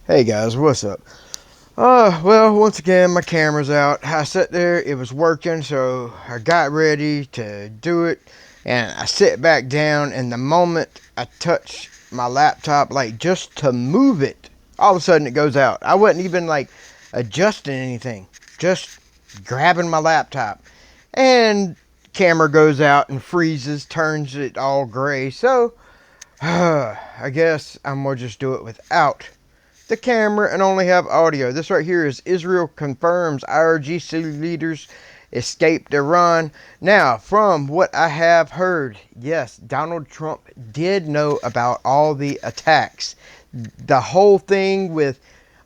Hey guys, what's up? Well, once again, my camera's out. I sat there, it was working, so I got ready to do it, and I sit back down, and the moment I touch my laptop, like just to move it, all of a sudden it goes out. I wasn't even like adjusting anything, just grabbing my laptop, and camera goes out and freezes, turns it all gray. So, I guess I'm gonna just do it without the camera and only have audio. This right here is Israel confirms IRGC leaders escaped Iran. Now, from what I have heard, yes, Donald Trump did know about all the attacks. The whole thing with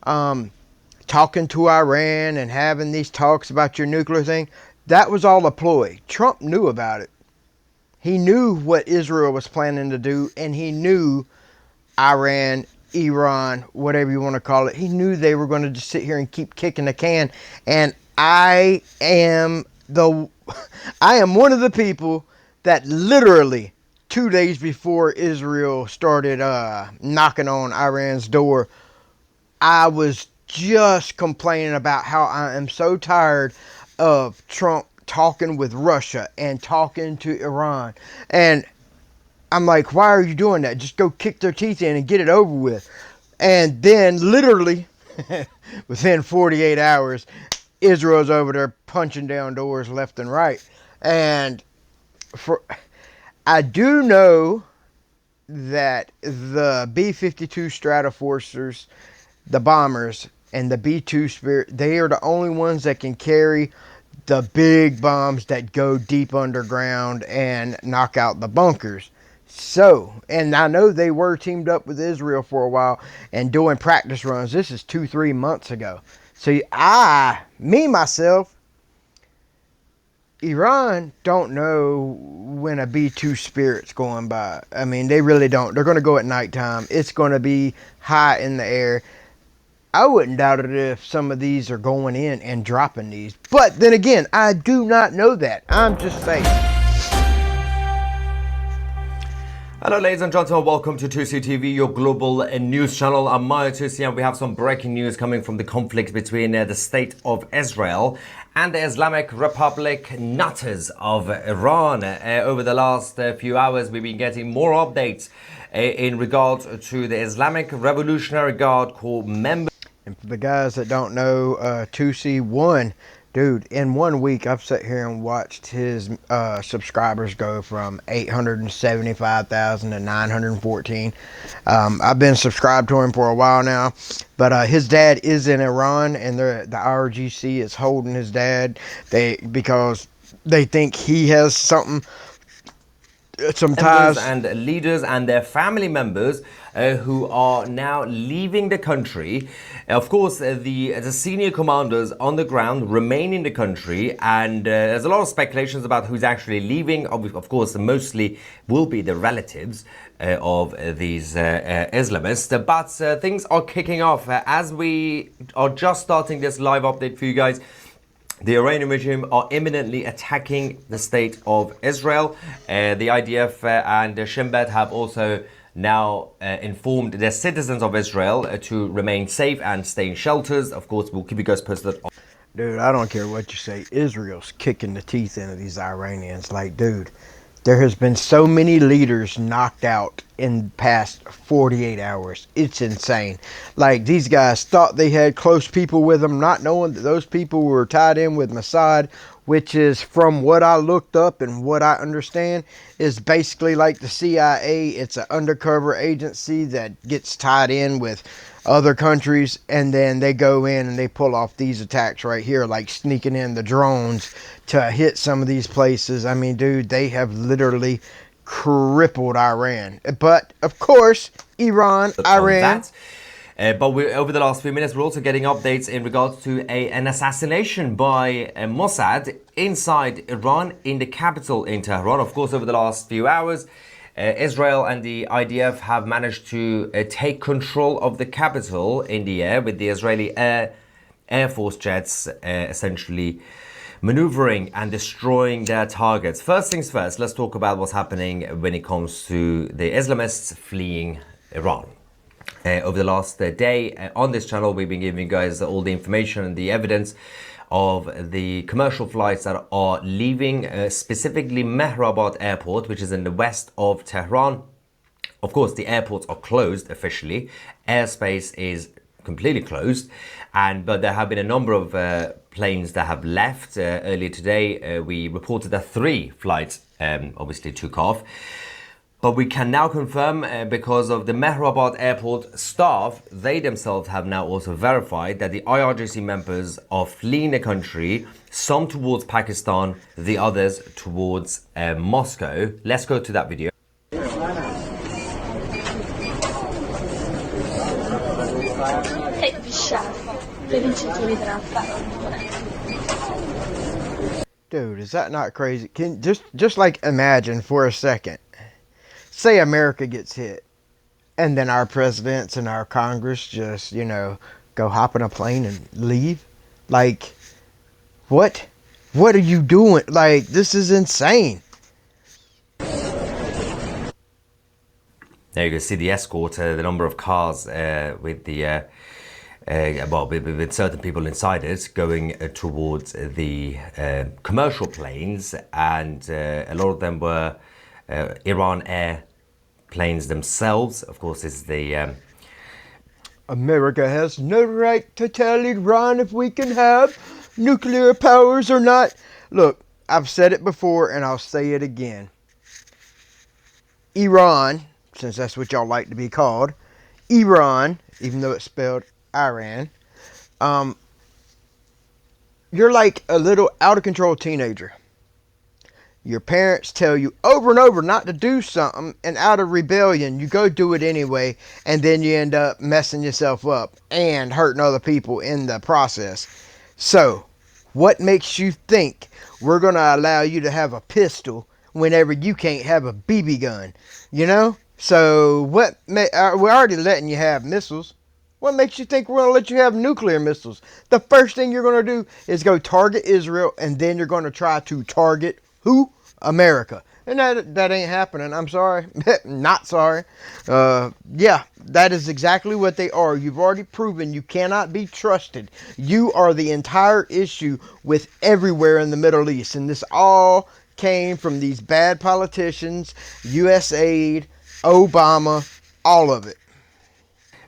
talking to Iran and having these talks about your nuclear thing, that was all a ploy. Trump knew about it. He knew what Israel was planning to do, and he knew Iran, whatever you want to call it. He knew they were going to just sit here and keep kicking the can. And I am one of the people that literally 2 days before Israel started knocking on Iran's door, I was just complaining about how I am so tired of Trump talking with Russia and talking to Iran. And I'm like, why are you doing that? Just go kick their teeth in and get it over with. And then literally within 48 hours, Israel's over there punching down doors left and right. And I do know that the B-52 Stratoforcers, the bombers, and the B-2 Spirit, they are the only ones that can carry the big bombs that go deep underground and knock out the bunkers. So, and I know they were teamed up with Israel for a while and doing practice runs. This is 2-3 months ago. So myself, Iran don't know when a B-2 Spirit's going by. I mean, they really don't. They're going to go at nighttime. It's going to be high in the air. I wouldn't doubt it if some of these are going in and dropping these. But then again, I do not know that. I'm just saying. Hello ladies and gentlemen, welcome to Tousi TV, your global news channel. I'm Iran-Tousi, and we have some breaking news coming from the conflict between the state of Israel and the Islamic Republic nutters of Iran. Over the last few hours, we've been getting more updates in regard to the Islamic Revolutionary Guard Corps members. And for the guys that don't know, Tousi won. Dude, in 1 week, I've sat here and watched his subscribers go from 875,000 to 914. I've been subscribed to him for a while now, but his dad is in Iran, and the IRGC is holding his dad because they think he has some ties. And leaders and their family members who are now leaving the country. Of course, the senior commanders on the ground remain in the country, and there's a lot of speculations about who's actually leaving. Of course, mostly will be the relatives of these Islamists, but things are kicking off as we are just starting this live update for you guys. The Iranian regime are imminently attacking the state of Israel. The IDF and Shin Bet have also now informed their citizens of Israel to remain safe and stay in shelters. Of course, we'll keep you guys posted. Dude, I don't care what you say. Israel's kicking the teeth into these Iranians. Like, dude, there has been so many leaders knocked out in the past 48 hours. It's insane. Like, these guys thought they had close people with them, not knowing that those people were tied in with Mossad, which is, from what I looked up and what I understand, is basically like the CIA. It's an undercover agency that gets tied in with other countries, and then they go in and they pull off these attacks right here, like sneaking in the drones to hit some of these places. I mean, dude, they have literally crippled Iran. But of course, Iran. But over the last few minutes, we're also getting updates in regards to an assassination by Mossad inside Iran, in the capital in Tehran. Of course, over the last few hours, Israel and the IDF have managed to take control of the capital in the air, with the Israeli Air Force jets essentially maneuvering and destroying their targets. First things first, let's talk about what's happening when it comes to the Islamists fleeing Iran. over the last day. On this channel, we've been giving you guys all the information and the evidence of the commercial flights that are leaving, specifically Mehrabad Airport, which is in the west of Tehran. Of course, the airports are closed officially. Airspace is completely closed, but there have been a number of planes that have left. Earlier today, we reported that 3 flights obviously took off. But we can now confirm, because of the Mehrabad Airport staff, they themselves have now also verified that the IRGC members are fleeing the country, some towards Pakistan, the others towards Moscow. Let's go to that video. Dude, is that not crazy? Can just like imagine for a second. Say America gets hit, and then our presidents and our Congress just, you know, go hop in a plane and leave. Like, what? What are you doing? Like, this is insane. There you go. See the escort, the number of cars with the with certain people inside it going towards the commercial planes, and a lot of them were Iran Air planes themselves. Of course, this is the America has no right to tell Iran if we can have nuclear powers or not. Look, I've said it before and I'll say it again. Iran, since that's what y'all like to be called, Iran, even though it's spelled Iran, you're like a little out of control teenager. Your parents tell you over and over not to do something, and out of rebellion, you go do it anyway, and then you end up messing yourself up and hurting other people in the process. So, what makes you think we're going to allow you to have a pistol whenever you can't have a BB gun? You know? So, we're already letting you have missiles. What makes you think we're going to let you have nuclear missiles? The first thing you're going to do is go target Israel, and then you're going to try to target who? America. And that ain't happening. I'm sorry. Not sorry. Yeah, that is exactly what they are. You've already proven you cannot be trusted. You are the entire issue with everywhere in the Middle East. And this all came from these bad politicians, USAID, Obama, all of it.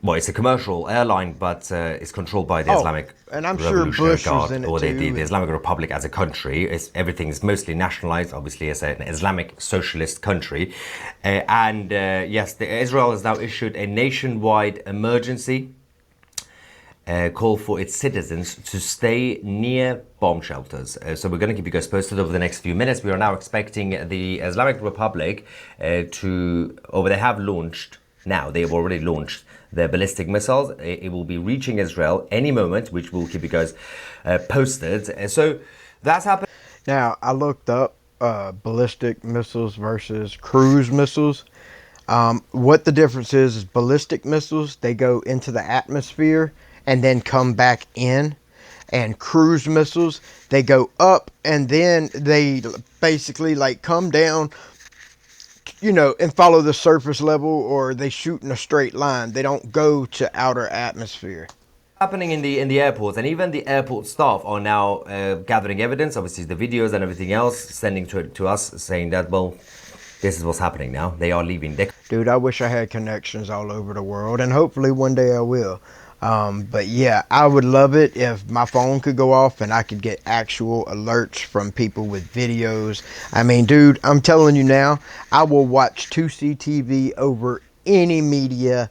Well, it's a commercial airline, but it's controlled by the Islamic and I'm sure Bush was in it or too. The Islamic Republic as a country. Everything is mostly nationalized, obviously, as an Islamic socialist country. Yes, Israel has now issued a nationwide emergency call for its citizens to stay near bomb shelters. So we're going to keep you guys posted over the next few minutes. We are now expecting the Islamic Republic they have already launched their ballistic missiles. It will be reaching Israel any moment, which we'll keep you guys posted. So that's happened. Now, I looked up ballistic missiles versus cruise missiles. What the difference is ballistic missiles, they go into the atmosphere and then come back in. And cruise missiles, they go up and then they basically like come down, you know, and follow the surface level, or they shoot in a straight line. They don't go to outer atmosphere. Happening in the airports, and even the airport staff are now gathering evidence, obviously the videos and everything else, sending to us saying that, well, this is what's happening now. They are leaving. Dude, I wish I had connections all over the world, and hopefully one day I will. But yeah, I would love it if my phone could go off and I could get actual alerts from people with videos. I mean, dude, I'm telling you now, I will watch Tousi TV over any media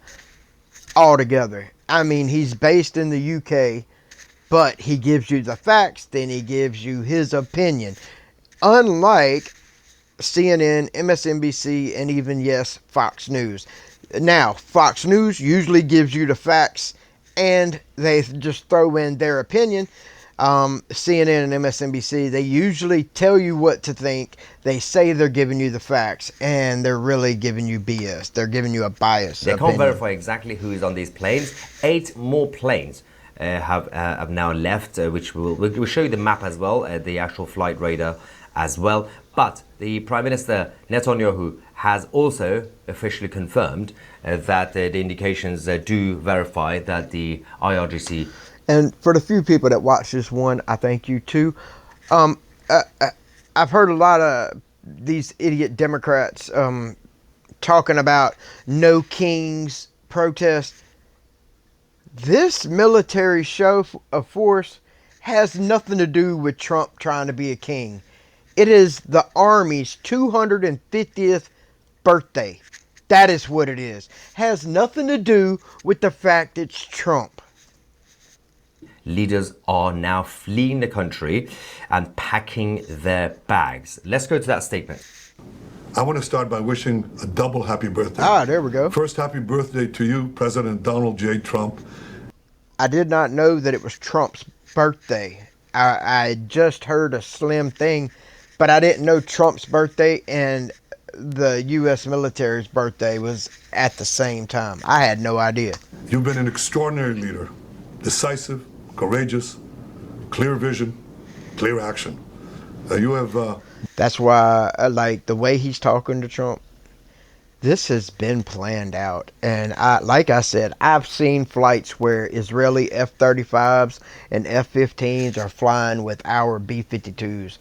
altogether. I mean, he's based in the UK, but he gives you the facts, then he gives you his opinion. Unlike CNN, MSNBC, and even, yes, Fox News. Now, Fox News usually gives you the facts and they just throw in their opinion. CNN and MSNBC, they usually tell you what to think. They say they're giving you the facts, and they're really giving you BS. They're giving you a bias. They can't verify exactly who is on these planes. 8 more planes have now left, which we'll show you the map as well, the actual flight radar as well. But the Prime Minister Netanyahu has also officially confirmed that the indications do verify that the IRGC. And for the few people that watch this one, I thank you too. I've heard a lot of these idiot Democrats talking about no kings protest. This military show of force has nothing to do with Trump trying to be a king. It is the Army's 250th birthday. That is what it is. Has nothing to do with the fact it's Trump. Leaders are now fleeing the country and packing their bags. Let's go to that statement. I want to start by wishing a double happy birthday. There we go. First, happy birthday to you, President Donald J. Trump. I did not know that it was Trump's birthday. I just heard a slim thing, but I didn't know Trump's birthday and the U.S. military's birthday was at the same time. I had no idea. You've been an extraordinary leader, decisive, courageous, clear vision, clear action. You have... That's why I like the way he's talking to Trump. This has been planned out. And like I said, I've seen flights where Israeli F-35s and F-15s are flying with our B-52s.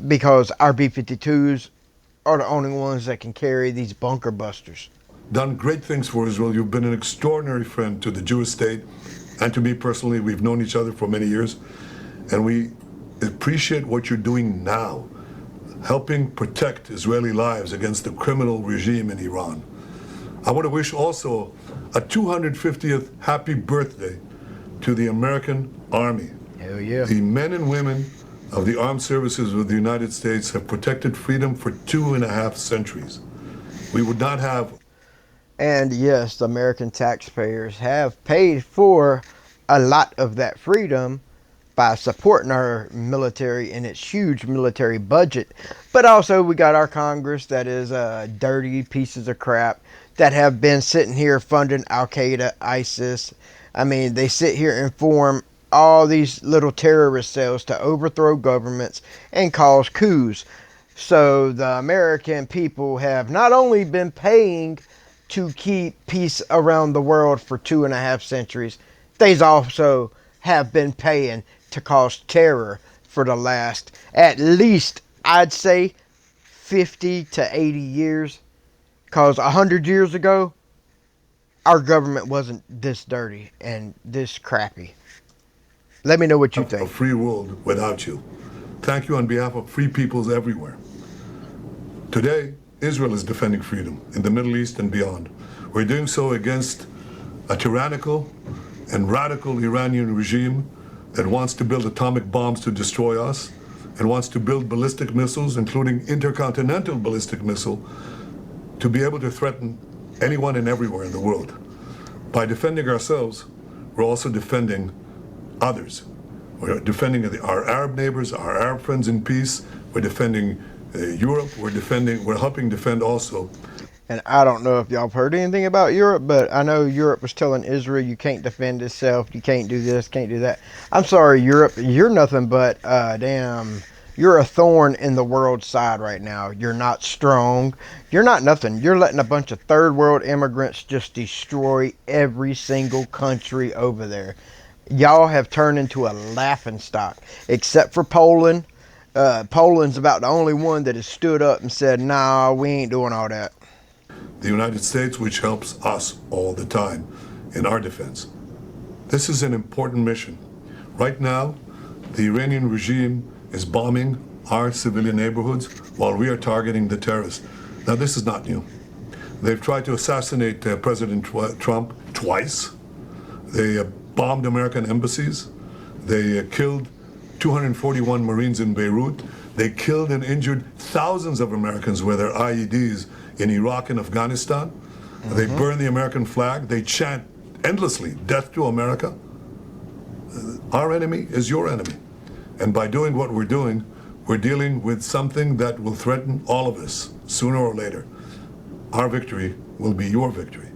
Because our B-52s are the only ones that can carry these bunker busters. Done great things for Israel. You've been an extraordinary friend to the Jewish state and to me personally. We've known each other for many years. And we appreciate what you're doing now, helping protect Israeli lives against the criminal regime in Iran. I want to wish also a 250th happy birthday to the American Army. Hell yeah. The men and women of the armed services of the United States have protected freedom for 2.5 centuries. We would not have... And yes, the American taxpayers have paid for a lot of that freedom by supporting our military and its huge military budget. But also we got our Congress that is dirty pieces of crap that have been sitting here funding Al-Qaeda, ISIS. I mean, they sit here and form all these little terrorist cells to overthrow governments and cause coups. So the American people have not only been paying to keep peace around the world for 2.5 centuries, they also have been paying to cause terror for the last, at least, I'd say, 50 to 80 years. Because 100 years ago, our government wasn't this dirty and this crappy. Let me know what you think. A free world without you. Thank you on behalf of free peoples everywhere. Today, Israel is defending freedom in the Middle East and beyond. We're doing so against a tyrannical and radical Iranian regime that wants to build atomic bombs to destroy us and wants to build ballistic missiles, including intercontinental ballistic missile, to be able to threaten anyone and everywhere in the world. By defending ourselves, we're also defending others. We're defending our Arab neighbors, our Arab friends in peace. We're defending Europe. We're helping defend also. And I don't know if y'all have heard anything about Europe, but I know Europe was telling Israel, you can't defend itself, you can't do this, can't do that. I'm sorry, Europe, you're nothing but, you're a thorn in the world's side right now. You're not strong. You're not nothing. You're letting a bunch of third world immigrants just destroy every single country over there. Y'all have turned into a laughingstock, except for Poland. Poland's about the only one that has stood up and said, nah, we ain't doing all that. The United States, which helps us all the time in our defense. This is an important mission. Right now, the Iranian regime is bombing our civilian neighborhoods while we are targeting the terrorists. Now, this is not new. They've tried to assassinate President Trump twice. They bombed American embassies. They killed 241 Marines in Beirut. They killed and injured thousands of Americans with their IEDs in Iraq and Afghanistan. They burn the American flag. They chant endlessly, death to America. Our enemy is your enemy. And by doing what we're doing, we're dealing with something that will threaten all of us sooner or later. Our victory will be your victory.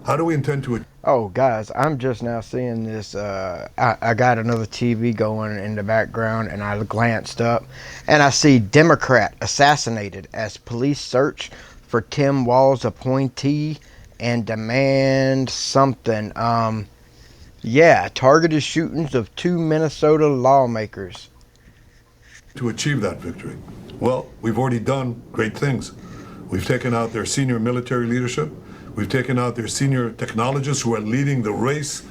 How do we intend to? Oh, guys, I'm just now seeing this. I got another TV going in the background, and I glanced up, and I see Democrat assassinated as police search for Tim Walz appointee and demand something. Yeah, targeted shootings of 2 Minnesota lawmakers. To achieve that victory? Well, we've already done great things. We've taken out their senior military leadership. We've taken out their senior technologists who are leading the race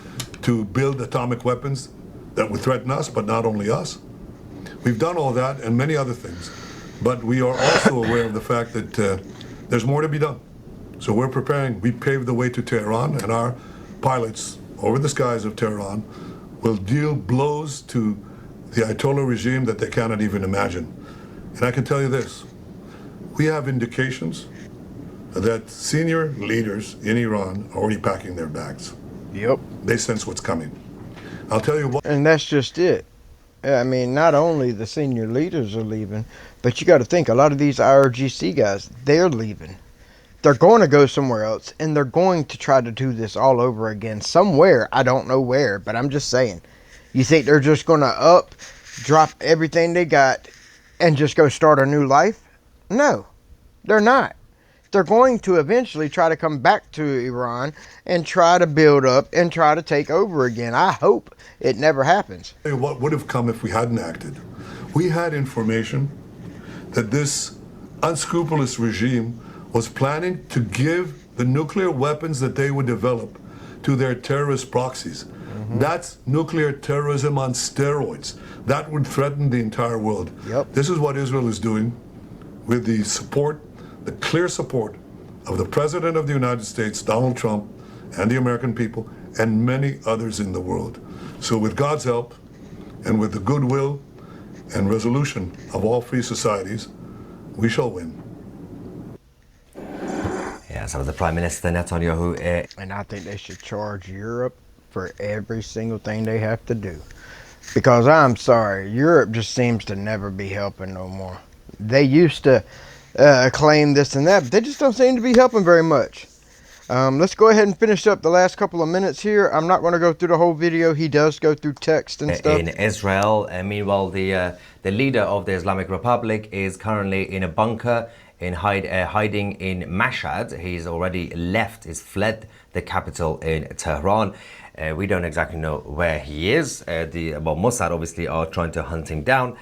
to build atomic weapons that would threaten us, but not only us. We've done all that and many other things. But we are also aware of the fact that there's more to be done. So we're preparing. We paved the way to Tehran, and our pilots over the skies of Tehran will deal blows to the Ayatollah regime that they cannot even imagine. And I can tell you this, we have indications that senior leaders in Iran are already packing their bags. Yep. They sense what's coming. I'll tell you what. And that's just it. I mean, not only the senior leaders are leaving, but you got to think a lot of these IRGC guys, they're leaving. They're going to go somewhere else, and they're going to try to do this all over again somewhere. I don't know where, but I'm just saying. You think they're just going to drop everything they got, and just go start a new life? No, they're not. They're going to eventually try to come back to Iran and try to build up and try to take over again. I hope it never happens. What would have come if we hadn't acted? We had information that this unscrupulous regime was planning to give the nuclear weapons that they would develop to their terrorist proxies. That's nuclear terrorism on steroids. That would threaten the entire world. Yep. This is what Israel is doing with the support, the clear support of the President of the United States, Donald Trump, and the American people, and many others in the world. So with God's help, and with the goodwill and resolution of all free societies, we shall win. Yeah, so the Prime Minister Netanyahu. And I think they should charge Europe for every single thing they have to do. Because I'm sorry, Europe just seems to never be helping no more. They used to claim this and that, but they just don't seem to be helping very much. Let's go ahead and finish up the last couple of minutes here. I'm not going to go through the whole video. He does go through text and stuff. In Israel, meanwhile, the leader of the Islamic Republic is currently in a bunker hiding in Mashhad. He's already he's fled the capital in Tehran. We don't exactly know where he is. Mossad obviously are trying to hunt him down.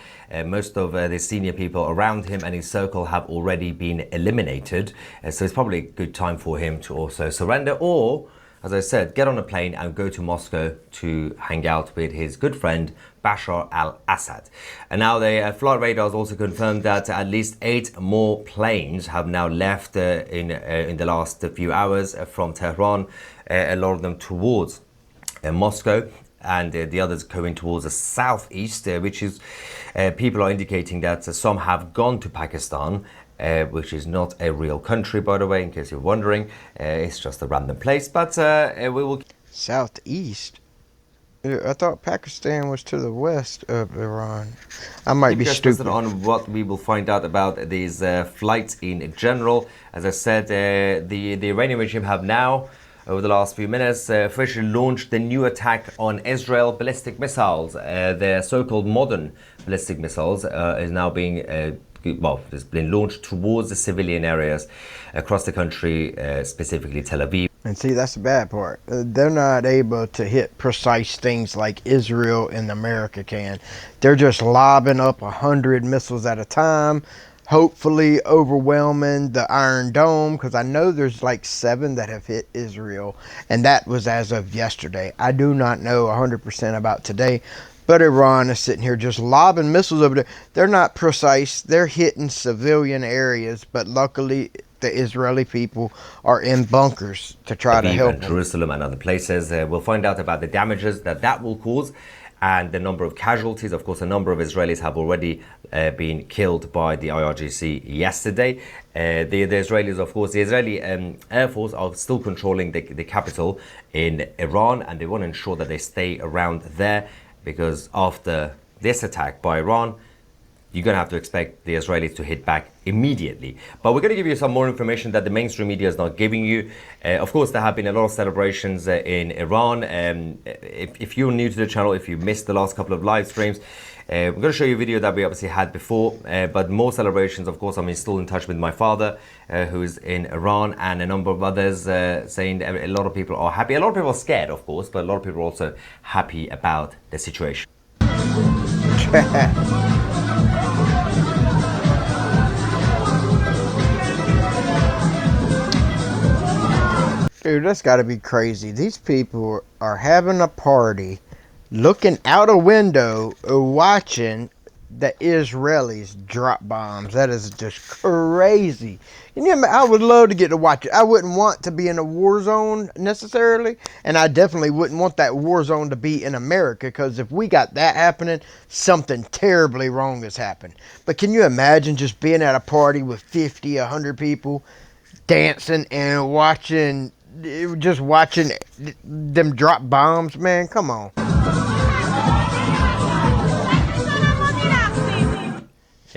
Most of the senior people around him and his circle have already been eliminated. So it's probably a good time for him to also surrender, or, as I said, get on a plane and go to Moscow to hang out with his good friend Bashar al-Assad. And now the flight radars also confirmed that at least 8 more planes have now left in the last few hours from Tehran, a lot of them towards Moscow, and the others going towards the southeast, which is people are indicating that some have gone to Pakistan, which is not a real country, by the way, in case you're wondering. It's just a random place, but we will. Southeast? I thought Pakistan was to the west of Iran. I might be stupid. On what we will find out about these flights in general. As I said, the Iranian regime have now, over the last few minutes, officially launched the new attack on Israel ballistic missiles. Their so-called modern ballistic missiles is now being, it's been launched towards the civilian areas across the country, specifically Tel Aviv. And see, that's the bad part. They're not able to hit precise things like Israel and America can. They're just lobbing up 100 missiles at a time, hopefully overwhelming the Iron Dome, because I know there's like 7 that have hit Israel, and that was as of yesterday. I do not know 100% about today, but Iran is sitting here just lobbing missiles over there. They're not precise. They're hitting civilian areas, but luckily the Israeli people are in bunkers to try to help them. Jerusalem and other places. We'll find out about the damages that will cause, and the number of casualties. Of course, a number of Israelis have already been killed by the IRGC yesterday. The Israelis, of course, the Israeli Air Force are still controlling the capital in Iran, and they want to ensure that they stay around there, because after this attack by Iran, you're going to have to expect the Israelis to hit back immediately. But we're going to give you some more information that the mainstream media is not giving you. Of course, there have been a lot of celebrations in Iran. If you're new to the channel, if you missed the last couple of live streams, we're going to show you a video that we obviously had before, but more celebrations. Of course, I'm still in touch with my father, who is in Iran, and a number of others saying a lot of people are happy. A lot of people are scared, of course, but a lot of people are also happy about the situation. Dude, that's got to be crazy. These people are having a party, looking out a window, watching the Israelis drop bombs. That is just crazy. And yeah, I would love to get to watch it. I wouldn't want to be in a war zone necessarily, and I definitely wouldn't want that war zone to be in America, because if we got that happening, something terribly wrong has happened. But can you imagine just being at a party with 50, 100 people dancing and watching them drop bombs, man? Come on.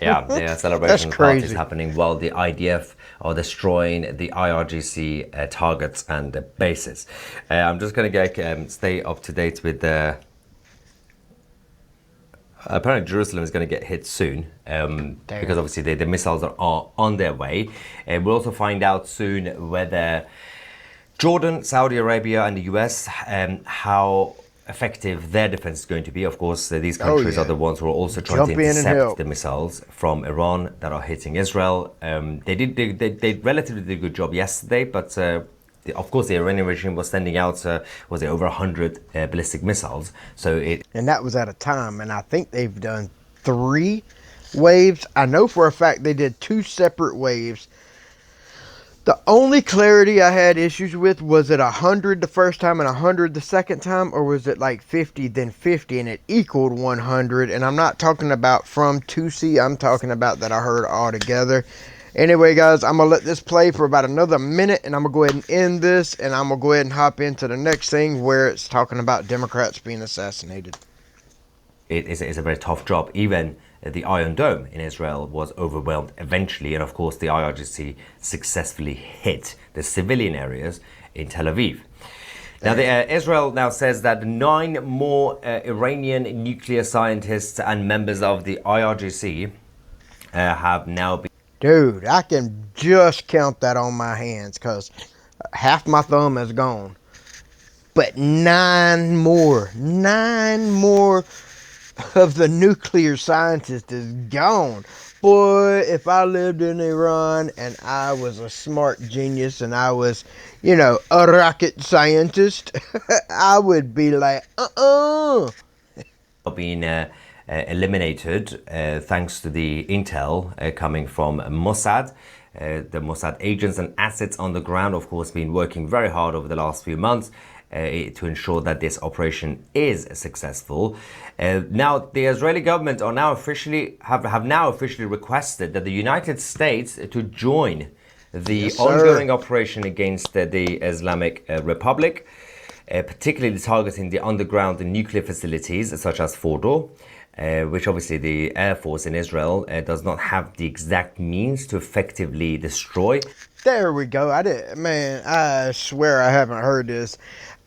Yeah, the celebration That's party is crazy. happening while the IDF are destroying the IRGC targets and bases. I'm just going to stay up to date with the... apparently Jerusalem is going to get hit soon, because obviously the missiles are on their way. We'll also find out soon whether Jordan, Saudi Arabia and the US, how effective their defense is going to be. Of course, these countries are the ones who are also trying to intercept the missiles from Iran that are hitting Israel. They relatively did a good job yesterday, but of course the Iranian regime was sending out was it over 100 ballistic missiles. And that was at a time, and I think they've done 3 waves. I know for a fact they did 2 separate waves. The only clarity I had issues with, was it 100 the first time and 100 the second time, or was it like 50 then 50 and it equaled 100? And I'm not talking about from Tousi, I'm talking about that I heard all together. Anyway, guys, I'm going to let this play for about another minute, and I'm going to go ahead and end this, and I'm going to go ahead and hop into the next thing where it's talking about Democrats being assassinated. It is a very tough job. Even the Iron Dome in Israel was overwhelmed eventually, and of course the IRGC successfully hit the civilian areas in Tel Aviv. Now, Israel now says that 9 more Iranian nuclear scientists and members of the IRGC have now been... Dude, I can just count that on my hands, because half my thumb is gone. But 9 more of the nuclear scientists is gone. Boy, if I lived in Iran and I was a smart genius and I was, a rocket scientist, I would be like, being eliminated thanks to the intel coming from Mossad. The Mossad agents and assets on the ground, of course, been working very hard over the last few months to ensure that this operation is successful. Now, the Israeli government are now officially have now officially requested that the United States to join the ongoing operation against the Islamic Republic, particularly targeting the underground nuclear facilities such as Fordo, which obviously the Air Force in Israel does not have the exact means to effectively destroy. There we go. I swear I haven't heard this.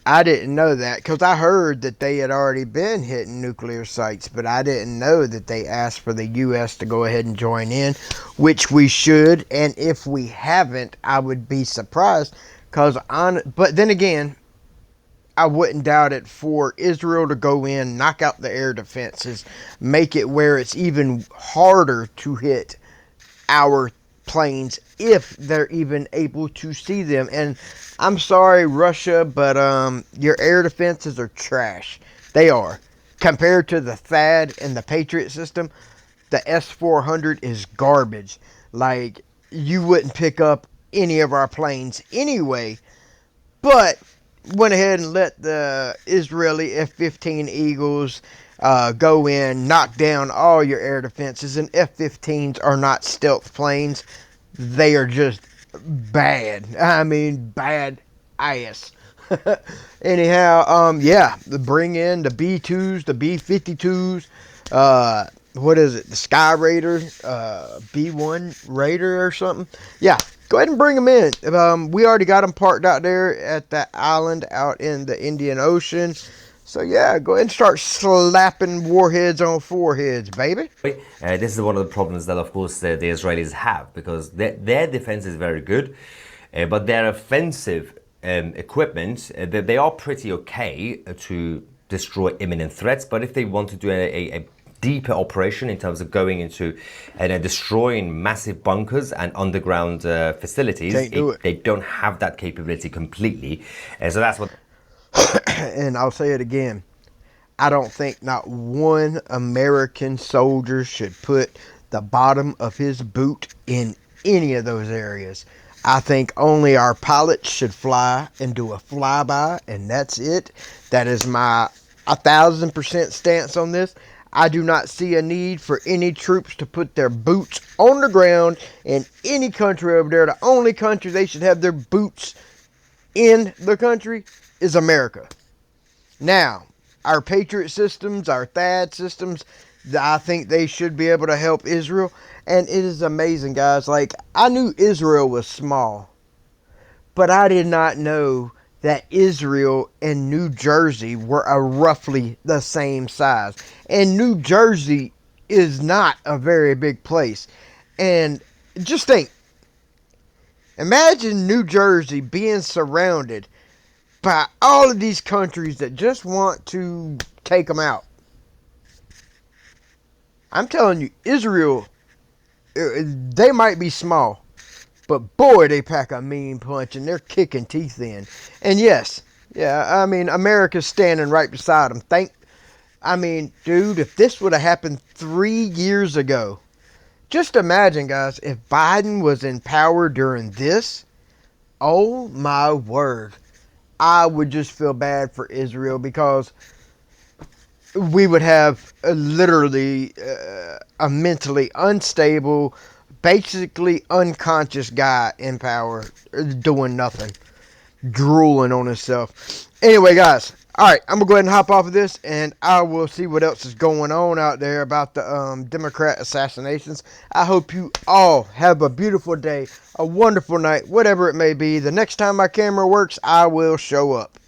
I didn't know that, because I heard that they had already been hitting nuclear sites, but I didn't know that they asked for the U.S. to go ahead and join in, which we should. And if we haven't, I would be surprised, but then again, I wouldn't doubt it for Israel to go in, knock out the air defenses, make it where it's even harder to hit our planes if they're even able to see them. And I'm sorry, Russia, but your air defenses are trash. They are. Compared to the THAAD and the Patriot system, the S-400 is garbage. Like, you wouldn't pick up any of our planes anyway. But went ahead and let the Israeli F-15 Eagles go in, knock down all your air defenses. And F-15s are not stealth planes. They are just bad. I mean, bad ass. Anyhow, yeah, bring in the B-2s, the B-52s, what is it? The Sky Raider, B1 Raider or something. Yeah, go ahead and bring them in. We already got them parked out there at that island out in the Indian Ocean. So yeah, go ahead and start slapping warheads on foreheads, baby. This is one of the problems that, of course, the Israelis have, because their defense is very good, but their offensive equipment, they are pretty okay to destroy imminent threats. But if they want to do a deeper operation in terms of going into and destroying massive bunkers and underground facilities, they don't have that capability completely. So that's what. And I'll say it again. I don't think not one American soldier should put the bottom of his boot in any of those areas. I think only our pilots should fly and do a flyby, and that's it. That is my 1,000% stance on this. I do not see a need for any troops to put their boots on the ground in any country over there. The only country they should have their boots in the country is America. Now, our Patriot systems, our THAAD systems, I think they should be able to help Israel. And it is amazing, guys. Like, I knew Israel was small, but I did not know that Israel and New Jersey were roughly the same size. And New Jersey is not a very big place. And just think, imagine New Jersey being surrounded by all of these countries that just want to take them out. I'm telling you, Israel, they might be small, but boy, they pack a mean punch and they're kicking teeth in. And yes, yeah, I mean, America's standing right beside them. Dude, if this would have happened 3 years ago, just imagine, guys, if Biden was in power during this, oh my word. I would just feel bad for Israel, because we would have literally a mentally unstable, basically unconscious guy in power doing nothing, drooling on himself. Anyway, guys, all right, I'm going to go ahead and hop off of this, and I will see what else is going on out there about the Democrat assassinations. I hope you all have a beautiful day, a wonderful night, whatever it may be. The next time my camera works, I will show up.